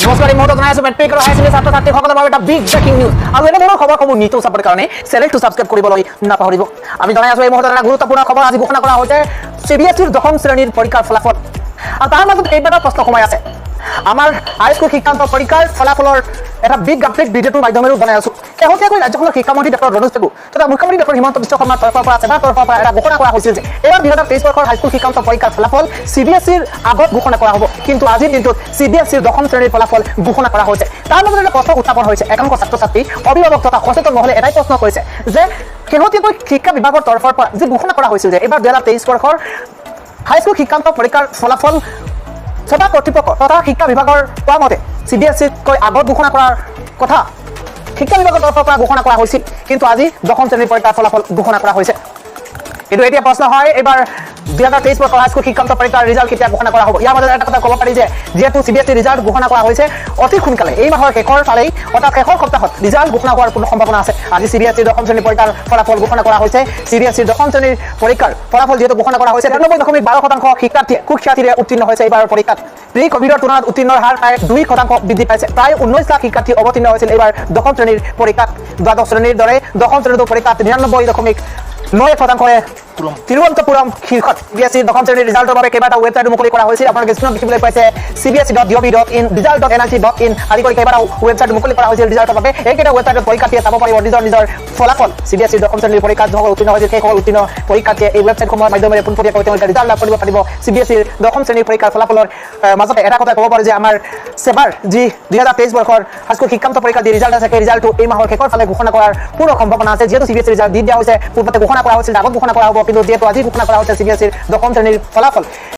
নমস্কাৰ, এই মুহূৰ্তত জনাই আছোঁ মেট্ৰিক আৰু হায়াৰ ছেকেণ্ডেৰী ছাত্ৰ ছাত্ৰীসকলৰ বাবে এটা বিগ ব্ৰেকিং নিউজ আৰু এনেধৰণৰ খবৰসমূহ নিউজ চাবৰ কাৰণে চেনেলটো ছাবস্ক্ৰাইব কৰিবলৈ নাপাহৰিব। আমি জনাই আছোঁ এই মুহূৰ্তত এটা গুৰুত্বপূৰ্ণ খবৰ আজি ঘোষণা কৰা হৈছে CBSEৰ 10ম শ্ৰেণীৰ পৰীক্ষাৰ ফলাফল। আৰু তাৰ মাজত কেইবাটাও প্ৰশ্ন সোমাই আছে। আমাৰ হাইস্কুল শিক্ষান্ত পৰীক্ষাৰ ফলাফলৰ এটা বিগ আপডেট ভিডিঅ'টোৰ মাধ্যমেৰে জনাই আছোঁ। শেহতীয়াকৈ ৰাজ্যখনৰ শিক্ষামন্ত্ৰী ডক্টৰ ৰণোজ পেগু তথা মুখ্যমন্ত্ৰী ডক্টৰ হিমন্ত বিশ্ব শৰ্মাৰ তৰফৰ পৰা এটা ঘোষণা কৰা হৈছিল যে এইবাৰ 2023 বৰ্ষৰ হাইস্কুল শিক্ষান্ত পৰীক্ষাৰ ফলাফল CBSEৰ আগত ঘোষণা কৰা হ'ব, কিন্তু আজিৰ দিনটোত CBSEৰ 10ম শ্ৰেণীৰ ফলাফল ঘোষণা কৰা হৈছে। তাৰ মাজত এটা প্ৰশ্ন উত্থাপন হৈছে। একাংশ ছাত্ৰ ছাত্ৰী অভিভাৱক তথা সচেতন মহলে এটাই প্ৰশ্ন কৰিছে যে শেহতীয়াকৈ শিক্ষা বিভাগৰ তৰফৰ পৰা যি ঘোষণা কৰা হৈছিল যে এইবাৰ 2023 বৰ্ষৰ হাইস্কুল শিক্ষান্ত পৰীক্ষাৰ ফলাফল ছটা কৰ্তৃপক্ষ তথা শিক্ষা বিভাগৰ কোৱা মতে CBSEতকৈ আগত ঘোষণা কৰাৰ কথা শিক্ষা বিভাগৰ তৰফৰ পৰা ঘোষণা কৰা হৈছিল, কিন্তু আজি 10ম শ্ৰেণীৰ পৰীক্ষাৰ ফলাফল ঘোষণা কৰা হৈছে। কিন্তু এতিয়া প্ৰশ্ন হয়, এইবাৰ 2023 বৰ্ষৰ হাইস্কুল শিক্ষান্ত পৰীক্ষাৰ ৰিজাল্ট কেতিয়া ঘোষণা কৰা হ'ব? ইয়াৰ মাজত এটা কথা ক'ব পাৰি যে যিহেতু CBSE ৰিজাল্ট ঘোষণা কৰা হৈছে অতি সোনকালে, এই মাহৰ শেষৰ ফালেই অৰ্থাৎ শেষৰ সপ্তাহত ৰিজাল্ট ঘোষণা হোৱাৰ কোনো সম্ভাৱনা আছে। আজি CBSEৰ 10ম শ্ৰেণীৰ পৰীক্ষাৰ ফলাফল ঘোষণা কৰা হৈছে। CBSEৰ 10ম শ্ৰেণীৰ পৰীক্ষাৰ ফলাফল যিহেতু ঘোষণা কৰা হৈছে, 93.12% শিক্ষাৰ্থীয়ে সুখ্যাতিৰে উত্তীৰ্ণ হৈছে এইবাৰ পৰীক্ষাত। প্ৰি কোভিডৰ তুলনাত উত্তীৰ্ণৰ হাৰ প্ৰায় 2% বৃদ্ধি পাইছে। প্ৰায় 19 লাখ শিক্ষাৰ্থী অৱতীৰ্ণ হৈছিল এইবাৰ 10ম শ্ৰেণীৰ পৰীক্ষাত। দ্বাদশ শ্ৰেণীৰ দৰে 10ম শ্ৰেণীৰ পৰীক্ষাত 99.91% তিৰুৱন্তপুৰম শীৰ্ষত CBSEৰ 10ম শ্ৰেণীৰ ৰিজাল্টৰ বাবে কেইবাটাও ৱেবছাইট মুকলি কৰা হৈছিল। আপোনালোকে স্ক্ৰীনত দেখিবলৈ পাইছে cbse.gov.in, result.nic.in আদি কৰি কেইবাটাও ৱেবছাইট মুকলি কৰা হৈছিল ৰিজাল্টৰ বাবে। এইকেইটা ৱেবছাইটত পৰীক্ষাৰ্থীয়ে চাব পাৰিব নিজৰ ফলাফল। CBSEৰ 10ম শ্ৰেণীৰ পৰীক্ষাত যিসকল উত্তীৰ্ণ হৈছিল সেইসকল উত্তীৰ্ণ পৰীক্ষাৰ্থীয়ে এই ৱেবছাইটসমূহৰ মাধ্যমেৰে পোনপটীয়াকৈ তেওঁলোকে ৰিজাল্ট লাভ কৰিব পাৰিব। CBSEৰ 10ম শ্ৰেণীৰ পৰীক্ষাৰ ফলাফলৰ মাজতে এটা কথা ক'ব পাৰি যে আমাৰ সেবাৰ যি 2023 বৰ্ষৰ হাইস্কুল শিক্ষান্ত পৰীক্ষাৰ যি ৰিজাল্ট আছে সেই ৰিজাল্টটো এই মাহৰ শেষৰ ফালে ঘোষণা কৰাৰ পূৰ্ণ সম্ভাৱনা আছে। যিহেতু CBSE ৰিজাল্ট দি দিয়া হৈছে, পূৰ্বতে ঘোষণা কৰা হৈছিল, আগত ঘোষণা কৰা হ'ব, কিন্তু যিহেতু আজি ঘোষণা কৰা হৈছে CBSEৰ 10ম শ্ৰেণীৰ ফলাফল।